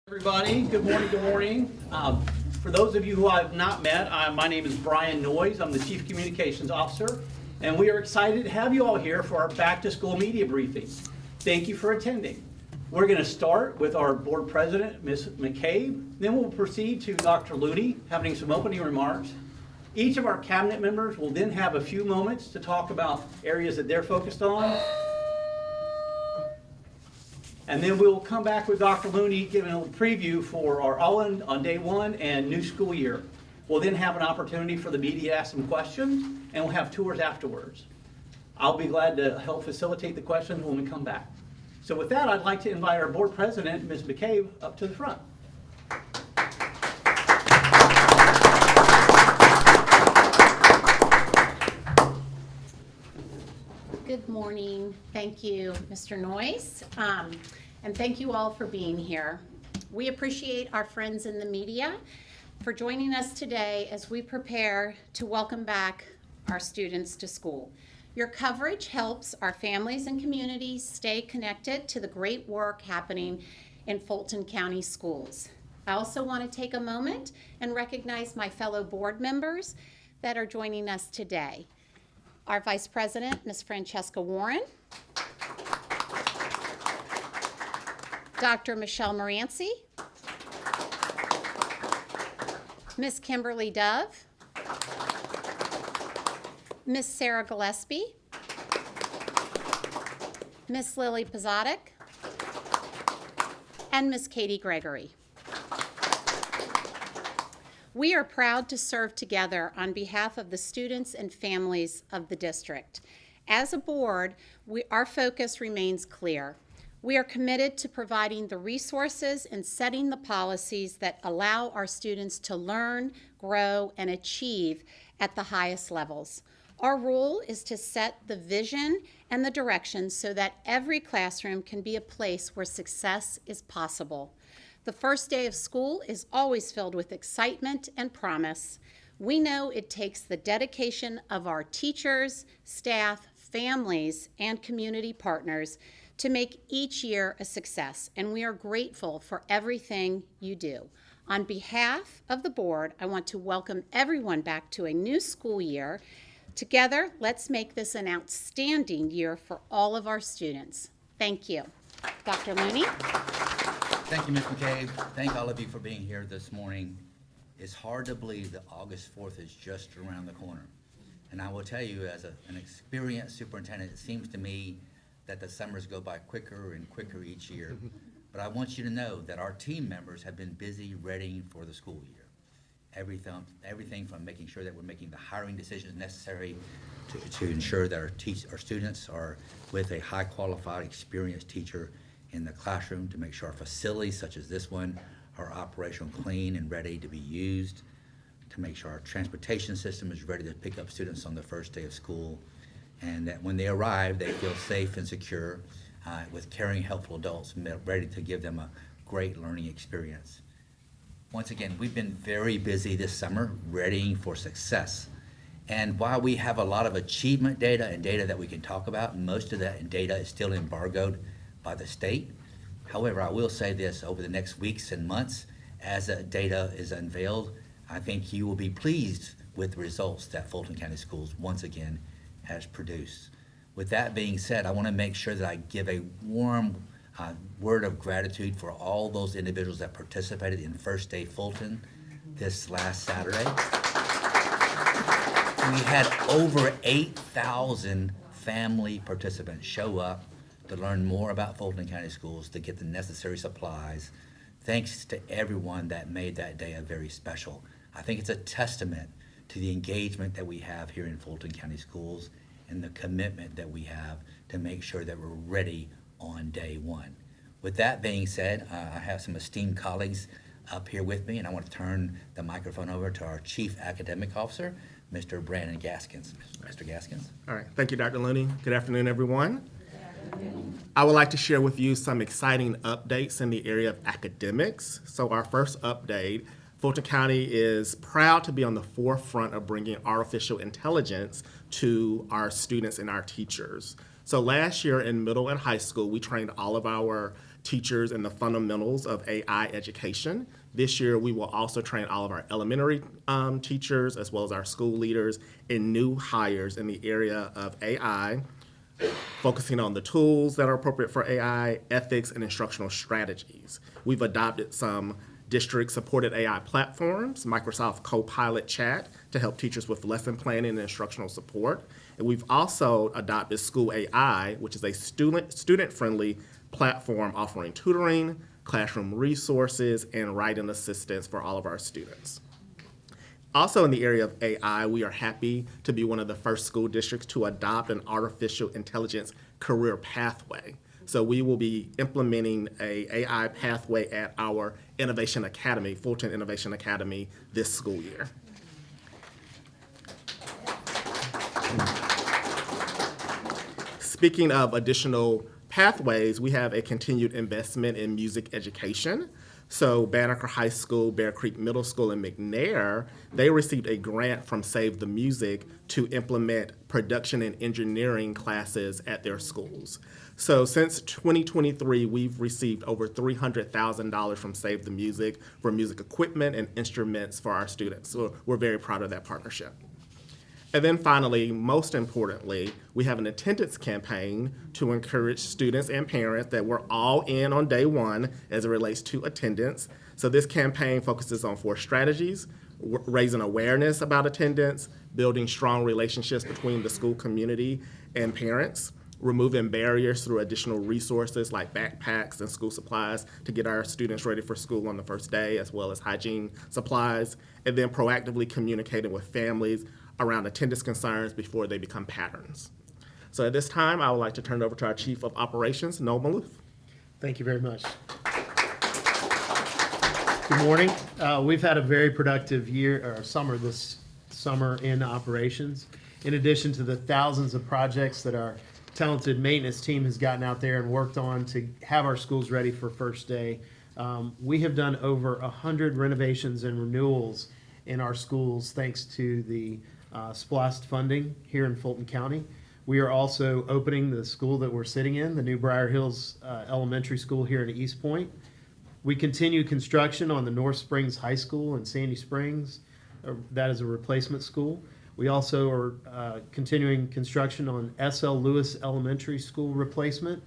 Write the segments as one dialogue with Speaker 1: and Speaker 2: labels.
Speaker 1: Everybody, good morning, good morning. For those of you who I have not met, my name is Brian Noyes. I'm the Chief Communications Officer, and we are excited to have you all here for our Back to School media briefing. Thank you for attending. We're going to start with our Board President, Ms. McCabe. Then we'll proceed to Dr. Looney, having some opening remarks. Each of our cabinet members will then have a few moments to talk about areas that they're focused on. And then we'll come back with Dr. Looney giving a little preview for our All-In on day one and new school year. We'll then have an opportunity for the media to ask some questions, and we'll have tours afterwards. I'll be glad to help facilitate the questions when we come back. So with that, I'd like to invite our Board President, Ms. McCabe, up to the front.
Speaker 2: Good morning. Thank you, Mr. Noyes. And thank you all for being here. We appreciate our friends in the media for joining us today as we prepare to welcome back our students to school. Your coverage helps our families and communities stay connected to the great work happening in Fulton County schools. I also want to take a moment and recognize my fellow board members that are joining us today. Our Vice President, Ms. Francesca Warren, Dr. Michelle Moranci, Ms. Kimberly Dove, Ms. Sarah Gillespie, Ms. Lily Pozotic, and Ms. Katie Gregory. We are proud to serve together on behalf of the students and families of the district. As a board, our focus remains clear. We are committed to providing the resources and setting the policies that allow our students to learn, grow, and achieve at the highest levels. Our role is to set the vision and the direction so that every classroom can be a place where success is possible. The first day of school is always filled with excitement and promise. We know it takes the dedication of our teachers, staff, families, and community partners to make each year a success, and we are grateful for everything you do. On behalf of the board, I want to welcome everyone back to a new school year. Together, let's make this an outstanding year for all of our students. Thank you. Dr. Looney?
Speaker 3: Thank you, Ms. McCabe. Thank all of you for being here this morning. It's hard to believe that August 4th is just around the corner. And I will tell you, as an experienced superintendent, it seems to me that the summers go by quicker and quicker each year. But I want you to know that our team members have been busy readying for the school year. Everything from making sure that we're making the hiring decisions necessary to ensure that our students are with a high qualified, experienced teacher in the classroom, to make sure our facilities such as this one are operational, clean, and ready to be used, to make sure our transportation system is ready to pick up students on the first day of school, and that when they arrive, they feel safe and secure with caring, helpful adults ready to give them a great learning experience. Once again, we've been very busy this summer readying for success. And while we have a lot of achievement data and data that we can talk about, most of that data is still embargoed by the state. However, I will say this, over the next weeks and months, as that data is unveiled, I think you will be pleased with the results that Fulton County Schools once again has produced. With that being said, I want to make sure that I give a warm word of gratitude for all those individuals that participated in First Day Fulton this last Saturday. We had over 8,000 family participants show up to learn more about Fulton County Schools, to get the necessary supplies. Thanks to everyone that made that day a very special. I think it's a testament to the engagement that we have here in Fulton County Schools and the commitment that we have to make sure that we're ready on day one. With that being said, I have some esteemed colleagues up here with me, and I want to turn the microphone over to our Chief Academic Officer, Mr. Brandon Gaskins. Mr. Gaskins.
Speaker 4: All right, thank you, Dr. Looney. Good afternoon, everyone. I would like to share with you some exciting updates in the area of academics. So our first update, Fulton County is proud to be on the forefront of bringing artificial intelligence to our students and our teachers. So last year in middle and high school, we trained all of our teachers in the fundamentals of AI education. This year, we will also train all of our elementary teachers as well as our school leaders in new hires in the area of AI, focusing on the tools that are appropriate for AI, ethics, and instructional strategies. We've adopted some district-supported AI platforms, Microsoft Copilot Chat, to help teachers with lesson planning and instructional support. And we've also adopted School AI, which is a student-friendly platform offering tutoring, classroom resources, and writing assistance for all of our students. Also in the area of AI, we are happy to be one of the first school districts to adopt an artificial intelligence career pathway. So we will be implementing a AI pathway at our Innovation Academy, Fulton Innovation Academy, this school year. Speaking of additional pathways, we have a continued investment in music education. So Banneker High School, Bear Creek Middle School, and McNair, they received a grant from Save the Music to implement production and engineering classes at their schools. So since 2023, we've received over $300,000 from Save the Music for music equipment and instruments for our students. So we're very proud of that partnership. And then finally, most importantly, we have an attendance campaign to encourage students and parents that we're all in on day one as it relates to attendance. So this campaign focuses on 4 strategies: raising awareness about attendance, building strong relationships between the school community and parents, removing barriers through additional resources like backpacks and school supplies to get our students ready for school on the first day, as well as hygiene supplies, and then proactively communicating with families around attendance concerns before they become patterns. So at this time, I would like to turn it over to our Chief of Operations, Noel Maloof.
Speaker 5: Thank you very much. Good morning. We've had a very productive summer this summer in operations. In addition to the thousands of projects that our talented maintenance team has gotten out there and worked on to have our schools ready for first day, we have done over 100 renovations and renewals in our schools thanks to the SPLOST funding here in Fulton County. We are also opening the school that we're sitting in, the new Briar Hills Elementary School here in East Point. We continue construction on the North Springs High School in Sandy Springs. That is a replacement school. We also are continuing construction on S.L. Lewis Elementary School replacement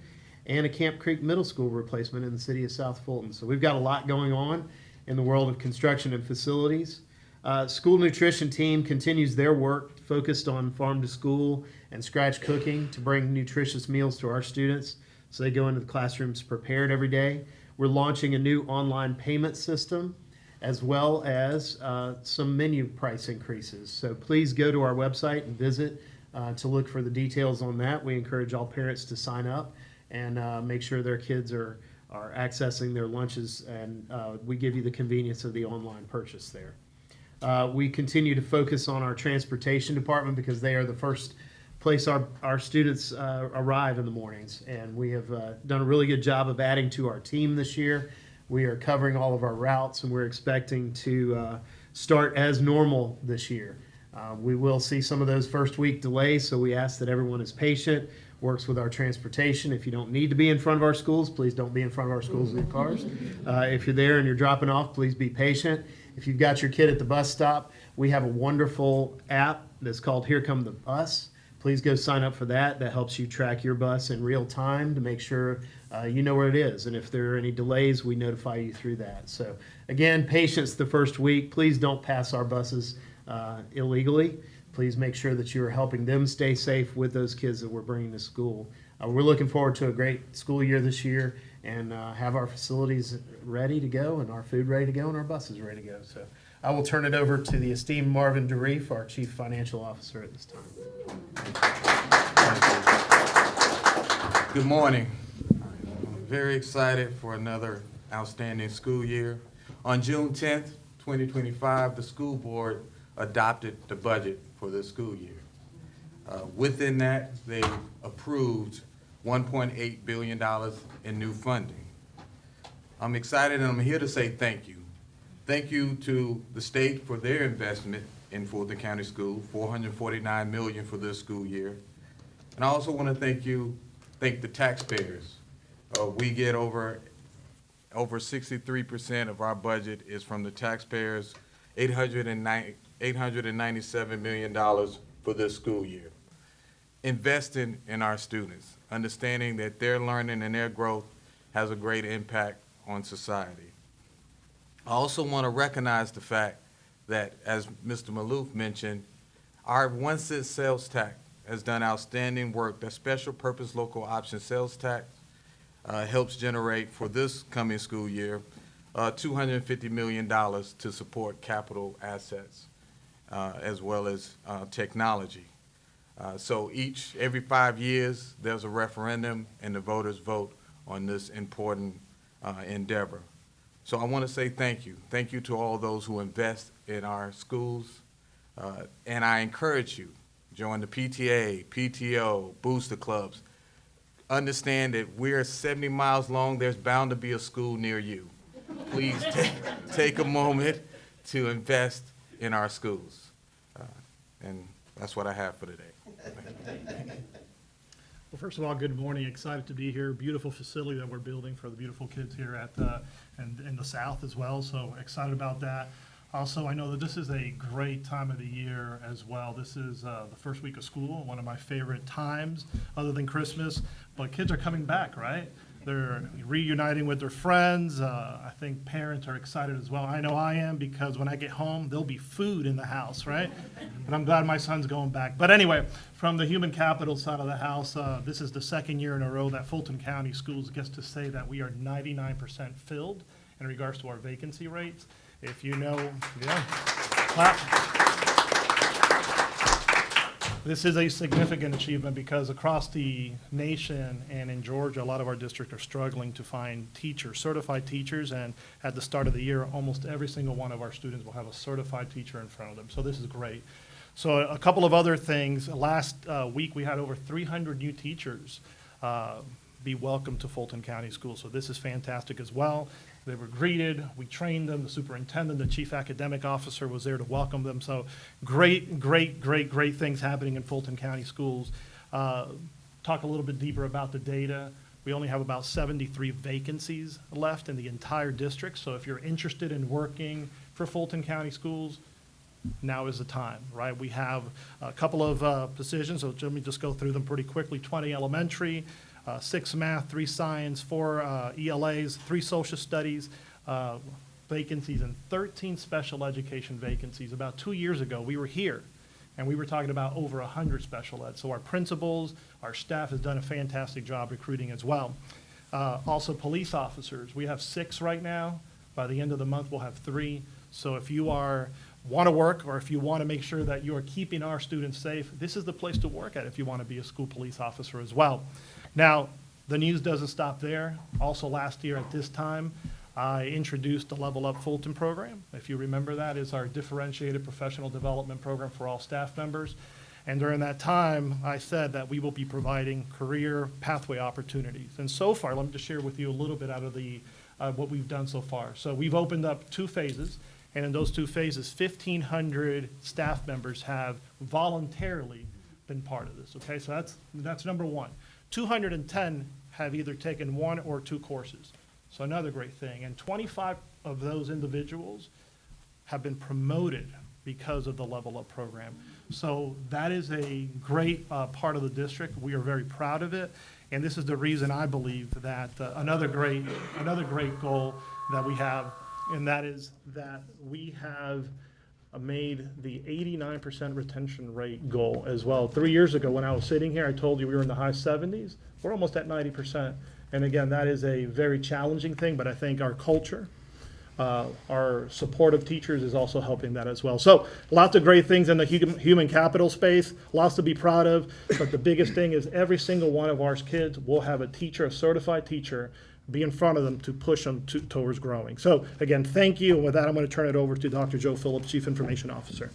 Speaker 5: and a Camp Creek Middle School replacement in the city of South Fulton. So we've got a lot going on in the world of construction and facilities. School nutrition team continues their work focused on farm to school and scratch cooking to bring nutritious meals to our students so they go into the classrooms prepared every day. We're launching a new online payment system as well as some menu price increases. So please go to our website and visit to look for the details on that. We encourage all parents to sign up and make sure their kids are accessing their lunches, and we give you the convenience of the online purchase there. We continue to focus on our transportation department because they are the first place our students arrive in the mornings. And we have done a really good job of adding to our team this year. We are covering all of our routes, and we're expecting to start as normal this year. We will see some of those first week delays, so we ask that everyone is patient, works with our transportation. If you don't need to be in front of our schools, please don't be in front of our schools with your cars. If you're there and you're dropping off, please be patient. If you've got your kid at the bus stop, we have a wonderful app that's called Here Come the Bus. Please go sign up for that. That helps you track your bus in real time to make sure you know where it is. And if there are any delays, we notify you through that. So again, patience the first week. Please don't pass our buses illegally. Please make sure that you are helping them stay safe with those kids that we're bringing to school. We're looking forward to a great school year this year and have our facilities ready to go and our food ready to go and our buses ready to go. So I will turn it over to the esteemed Marvin DeReef, our Chief Financial Officer at this time.
Speaker 6: Good morning. I'm very excited for another outstanding school year. On June 10th, 2025, the school board adopted the budget for this school year. Within that, they approved $1.8 billion in new funding. I'm excited and I'm here to say thank you. Thank you to the state for their investment in Fulton County School, $449 million for this school year. And I also want to thank the taxpayers. We get over 63% of our budget is from the taxpayers, $897 million for this school year. Investing in our students, understanding that their learning and their growth has a great impact on society. I also want to recognize the fact that, as Mr. Maloof mentioned, our 1-cent sales tax has done outstanding work. That special purpose local option sales tax helps generate for this coming school year $250 million to support capital assets as well as technology. So every 5 years, there's a referendum and the voters vote on this important endeavor. So I want to say thank you. Thank you to all those who invest in our schools. And I encourage you, join the PTA, PTO, booster clubs. Understand that we're 70 miles long. There's bound to be a school near you. Please take a moment to invest in our schools. And that's what I have for today.
Speaker 7: Well, first of all, good morning. Excited to be here. Beautiful facility that we're building for the beautiful kids here at and in the South as well. So excited about that. Also, I know that this is a great time of the year as well. This is the first week of school, one of my favorite times other than Christmas. But kids are coming back, right? They're reuniting with their friends. I think parents are excited as well. I know I am, because when I get home, there'll be food in the house, right? But I'm glad my son's going back. But anyway, from the human capital side of the house, this is the second year in a row that Fulton County Schools gets to say that we are 99% filled in regards to our vacancy rates. If you know, yeah, clap. This is a significant achievement because across the nation and in Georgia, a lot of our districts are struggling to find teachers, certified teachers, and at the start of the year, almost every single one of our students will have a certified teacher in front of them. So this is great. So a couple of other things. Last week, we had over 300 new teachers be welcomed to Fulton County Schools. So this is fantastic as well. They were greeted, we trained them, the superintendent, the chief academic officer was there to welcome them. So great things happening in Fulton County Schools. Talk a little bit deeper about the data. We only have about 73 vacancies left in the entire district. So if you're interested in working for Fulton County Schools, now is the time, right? We have a couple of positions, so let me just go through them pretty quickly. 20 elementary, 6 math, 3 science, 4 ELAs, 3 social studies vacancies, and 13 special education vacancies. About 2 years ago, we were here, and we were talking about over 100 special ed. So our principals, our staff has done a fantastic job recruiting as well. Also, police officers. We have 6 right now. By the end of the month, we'll have 3. So if you want to work, or if you want to make sure that you are keeping our students safe, this is the place to work at if you want to be a school police officer as well. Now, the news doesn't stop there. Also last year at this time, I introduced the Level Up Fulton program. If you remember, that is our differentiated professional development program for all staff members. And during that time, I said that we will be providing career pathway opportunities. And so far, let me just share with you a little bit out of the what we've done so far. So we've opened up 2 phases. And in those 2 phases, 1,500 staff members have voluntarily been part of this, okay? So that's number 1. 210 have either taken 1 or 2 courses. So another great thing. And 25 of those individuals have been promoted because of the Level Up program. So that is a great part of the district. We are very proud of it. And this is the reason I believe that another great goal that we have, and that is that we have made the 89% retention rate goal as well. 3 years ago, when I was sitting here, I told you we were in the high 70s. We're almost at 90%. And again, that is a very challenging thing, but I think our culture, our support of teachers is also helping that as well. So lots of great things in the human capital space, lots to be proud of, but the biggest thing is every single one of our kids will have a teacher, a certified teacher, be in front of them to push them towards growing. So again, thank you. And with that, I'm going to turn it over to Dr. Joe Phillips, Chief Information Officer.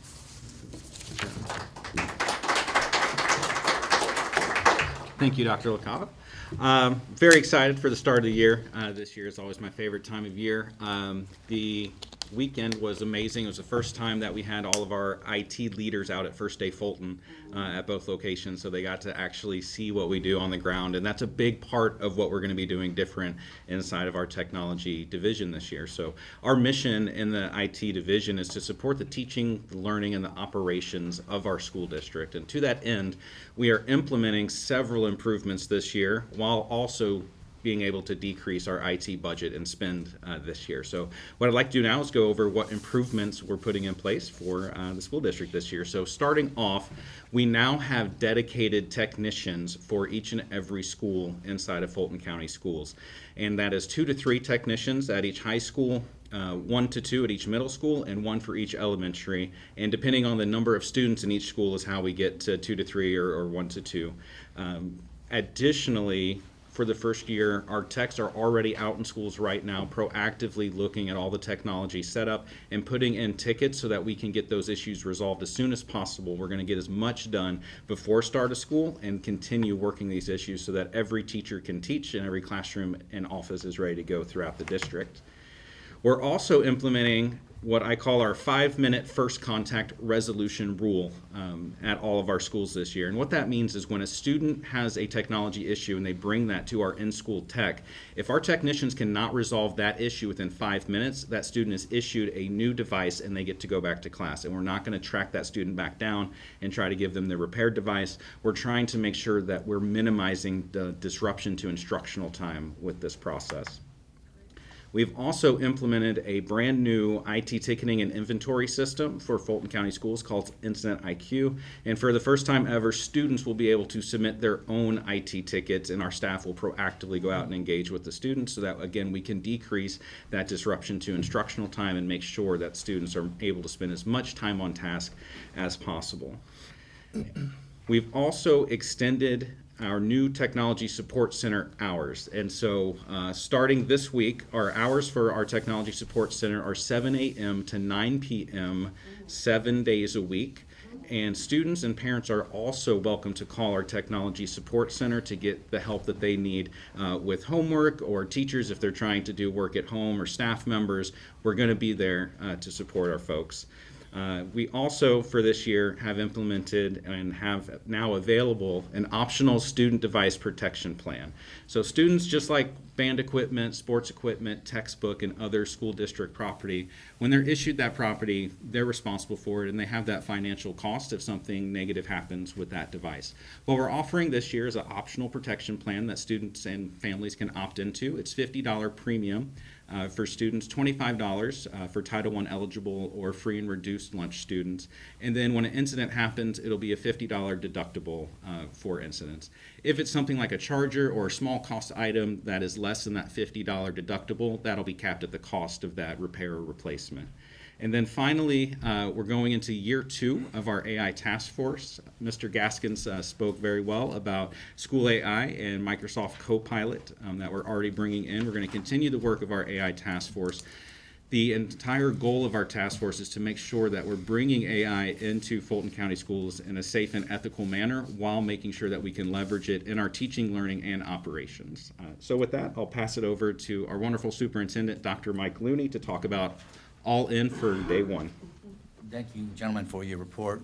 Speaker 8: Thank you, Dr. LaCava. Very excited for the start of the year. This year is always my favorite time of year. The weekend was amazing. It was the first time that we had all of our IT leaders out at First Day Fulton at both locations, so they got to actually see what we do on the ground, and that's a big part of what we're going to be doing different inside of our technology division this year. So our mission in the IT division is to support the teaching, the learning, and the operations of our school district. And to that end, we are implementing several improvements this year while also being able to decrease our IT budget and spend this year. So what I'd like to do now is go over what improvements we're putting in place for the school district this year. So starting off, we now have dedicated technicians for each and every school inside of Fulton County Schools. And that is 2 to 3 technicians at each high school, 1 to 2 at each middle school, and 1 for each elementary. And depending on the number of students in each school is how we get to 2 to 3 or 1 to 2. Additionally, for the first year, our techs are already out in schools right now, proactively looking at all the technology setup and putting in tickets so that we can get those issues resolved as soon as possible. We're going to get as much done before start of school and continue working these issues so that every teacher can teach and every classroom and office is ready to go throughout the district. We're also implementing what I call our 5-minute first contact resolution rule at all of our schools this year. And what that means is when a student has a technology issue and they bring that to our in-school tech, if our technicians cannot resolve that issue within 5 minutes, that student is issued a new device and they get to go back to class. And we're not going to track that student back down and try to give them the repaired device. We're trying to make sure that we're minimizing the disruption to instructional time with this process. We've also implemented a brand new IT ticketing and inventory system for Fulton County Schools called Incident IQ. And for the first time ever, students will be able to submit their own IT tickets, and our staff will proactively go out and engage with the students so that, again, we can decrease that disruption to instructional time and make sure that students are able to spend as much time on task as possible. We've also extended our new technology support center hours. And so starting this week, our hours for our technology support center are 7 a.m. to 9 p.m. 7 days a week. And students and parents are also welcome to call our technology support center to get the help that they need with homework, or teachers if they're trying to do work at home, or staff members. We're going to be there to support our folks. We also, for this year, have implemented and have now available an optional student device protection plan. So students, just like band equipment, sports equipment, textbook, and other school district property, when they're issued that property, they're responsible for it, and they have that financial cost if something negative happens with that device. What we're offering this year is an optional protection plan that students and families can opt into. It's $50 premium. For students, $25 for Title I eligible or free and reduced lunch students. And then when an incident happens, it'll be a $50 deductible for incidents. If it's something like a charger or a small cost item that is less than that $50 deductible, that'll be capped at the cost of that repair or replacement. And then finally, we're going into year 2 of our AI task force. Mr. Gaskins spoke very well about School AI and Microsoft Copilot that we're already bringing in. We're going to continue the work of our AI task force. The entire goal of our task force is to make sure that we're bringing AI into Fulton County Schools in a safe and ethical manner while making sure that we can leverage it in our teaching, learning, and operations. So with that, I'll pass it over to our wonderful superintendent, Dr. Mike Looney, to talk about all in for day 1.
Speaker 3: Thank you, gentlemen, for your report.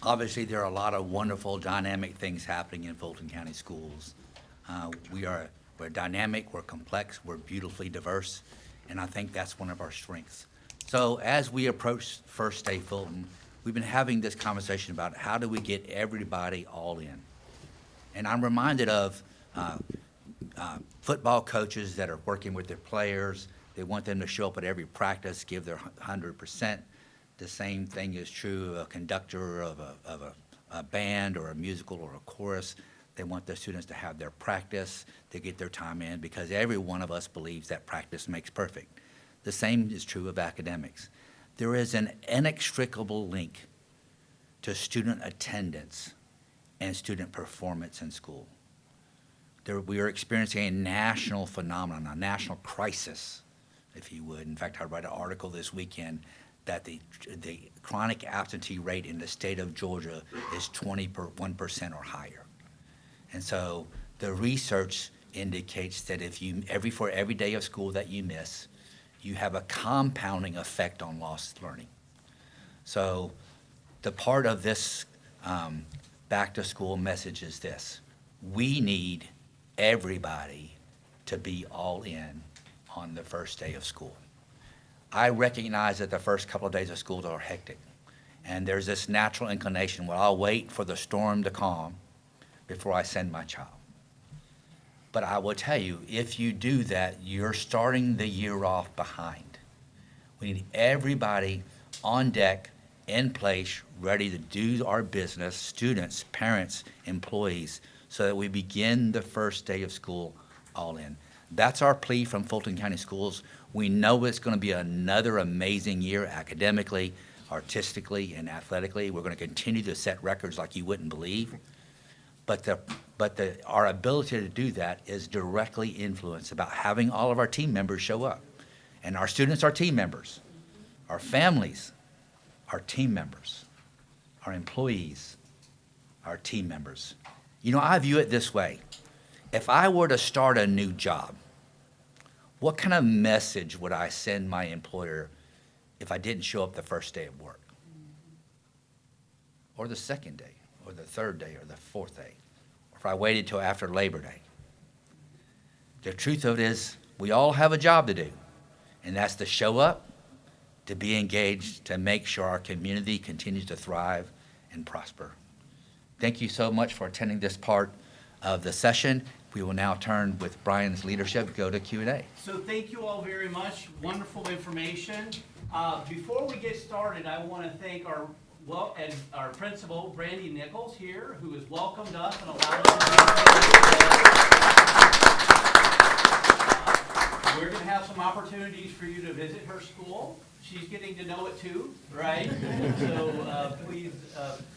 Speaker 3: Obviously, there are a lot of wonderful, dynamic things happening in Fulton County Schools. We're dynamic, we're complex, we're beautifully diverse, and I think that's one of our strengths. So as we approach First Day Fulton, we've been having this conversation about how do we get everybody all in. And I'm reminded of football coaches that are working with their players. They want them to show up at every practice, give their 100%. The same thing is true of a conductor of a band or a musical or a chorus. They want their students to have their practice, to get their time in, because every one of us believes that practice makes perfect. The same is true of academics. There is an inextricable link to student attendance and student performance in school. We are experiencing a national phenomenon, a national crisis, if you would. In fact, I read an article this weekend that the chronic absentee rate in the state of Georgia is 21% or higher. And so the research indicates that if you for every day of school that you miss, you have a compounding effect on lost learning. So the part of this back-to-school message is this: we need everybody to be all in on the first day of school. I recognize that the first couple of days of school are hectic, and there's this natural inclination, well, I'll wait for the storm to calm before I send my child. But I will tell you, if you do that, you're starting the year off behind. We need everybody on deck, in place, ready to do our business, students, parents, employees, so that we begin the first day of school all in. That's our plea from Fulton County Schools. We know it's going to be another amazing year academically, artistically, and athletically. We're going to continue to set records like you wouldn't believe. But our ability to do that is directly influenced about having all of our team members show up. And our students are team members. Our families are team members. Our employees are team members. You know, I view it this way. If I were to start a new job, what kind of message would I send my employer if I didn't show up the first day of work? Or the second day, or the third day, or the fourth day, or if I waited till after Labor Day? The truth of it is, we all have a job to do, and that's to show up, to be engaged, to make sure our community continues to thrive and prosper. Thank you so much for attending this part of the session. We will now turn, with Brian's leadership, go to Q&A.
Speaker 1: So thank you all very much. Wonderful information. Before we get started, I want to thank our principal, Brandy Nichols, here, who has welcomed us and allowed us to we're going to have some opportunities for you to visit her school. She's getting to know it too, right? So please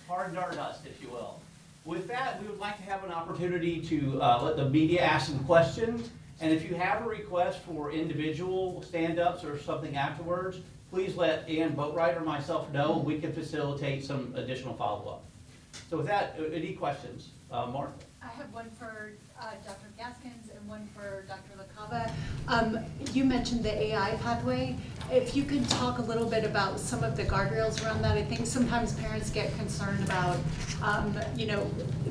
Speaker 1: pardon our dust, if you will. With that, we would like to have an opportunity to let the media ask some questions. And if you have a request for individual stand-ups or something afterwards, please let Ann Boatwright or myself know, and we can facilitate some additional follow-up. So with that, any questions? Martha?
Speaker 9: I have one for Dr. Gaskins and one for Dr. LaCava. You mentioned the AI pathway. If you could talk a little bit about some of the guardrails around that. I think sometimes parents get concerned about,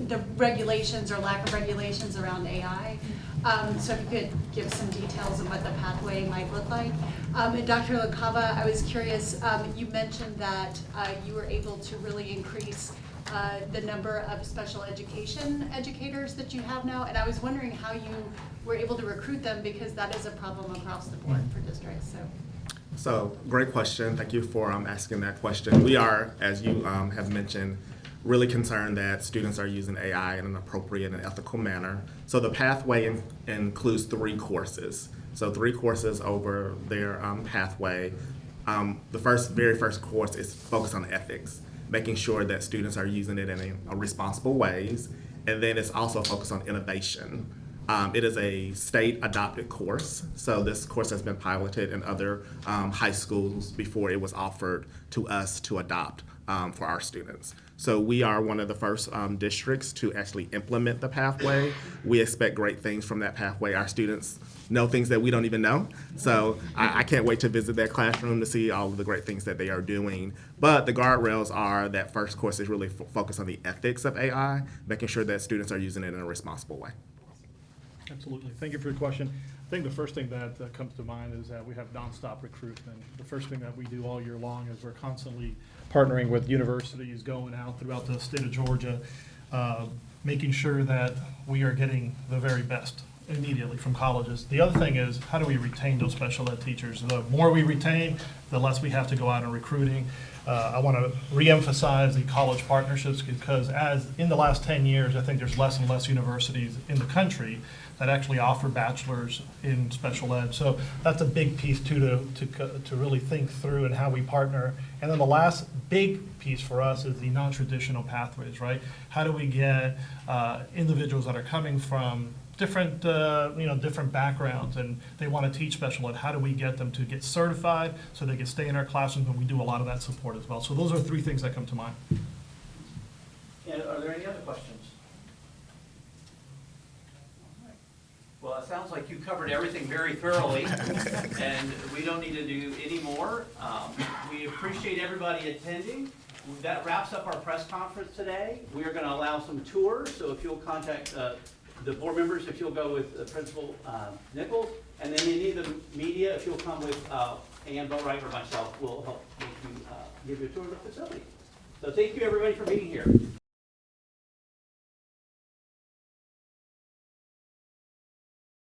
Speaker 9: the regulations or lack of regulations around AI. So if you could give some details of what the pathway might look like. And Dr. LaCava, I was curious, you mentioned that you were able to really increase the number of special education educators that you have now, and I was wondering how you were able to recruit them, because that is a problem across the board for districts.
Speaker 4: So, great question. Thank you for asking that question. We are, as you have mentioned, really concerned that students are using AI in an appropriate and ethical manner. So the pathway includes 3 courses. So 3 courses over their pathway. The very first course is focused on ethics, making sure that students are using it in a responsible ways. And then it's also focused on innovation. It is a state-adopted course, so this course has been piloted in other high schools before it was offered to us to adopt for our students. So we are one of the first districts to actually implement the pathway. We expect great things from that pathway. Our students know things that we don't even know. So I can't wait to visit their classroom to see all of the great things that they are doing. But the guardrails are that first course is really focused on the ethics of AI, making sure that students are using it in a responsible way.
Speaker 7: Absolutely. Thank you for your question. I think the first thing that comes to mind is that we have nonstop recruitment. The first thing that we do all year long is we're constantly partnering with universities, going out throughout the state of Georgia, making sure that we are getting the very best immediately from colleges. The other thing is, how do we retain those special ed teachers? The more we retain, the less we have to go out and recruiting. I want to reemphasize the college partnerships, because as in the last 10 years, I think there's less and less universities in the country that actually offer bachelors in special ed. So that's a big piece too to really think through and how we partner. And then the last big piece for us is the non-traditional pathways, right? How do we get individuals that are coming from different different backgrounds and they want to teach special ed? How do we get them to get certified so they can stay in our classrooms? And we do a lot of that support as well. So those are 3 things that come to mind.
Speaker 1: And are there any other questions? Well, sounds like you covered everything very thoroughly, and we don't need to do any more. We appreciate everybody attending. That wraps up our press conference today. We are going to allow some tours, so if you'll contact the board members, if you'll go with Principal Nichols, and then any of the media, if you'll come with Ann Boatwright or myself, we'll help make you, give you a tour of the facility. So thank you, everybody, for being here.